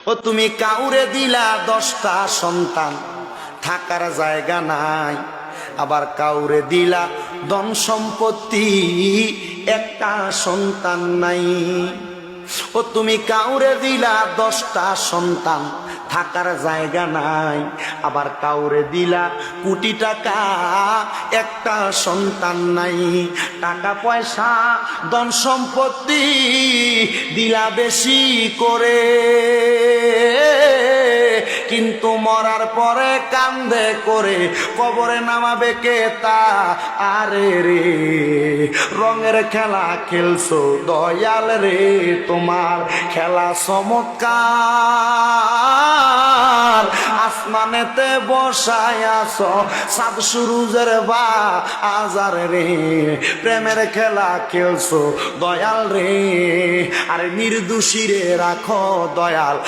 ও তুমি কাউরে দিলা 10টা সন্তান, থাকার জায়গা নাই। আবার কাউরে দিলা ধন সম্পত্তি, একটা সন্তান নাই। ও তুমি কাউরে দিলা 10টা সন্তান, থাকার জায়গা নাই। আবার কাউরে দিলা কোটি টাকা, একটা সন্তান নাই। টাকা পয়সা ধন সম্পত্তি দিলা বেশি করে, কিন্তু মরার পরে কান্দে করে কবরে নামাবে কে তা? আরে রে, রঙের খেলা খেলছো দয়াল রে, তোমার খেলা চমৎকার। আসমানেতে বসায় আছো চাঁদ সূরুজের বাজার রে, প্রেমের খেলা খেলছো দয়াল রে। আরে নির্দোষী রে রাখো দয়াল।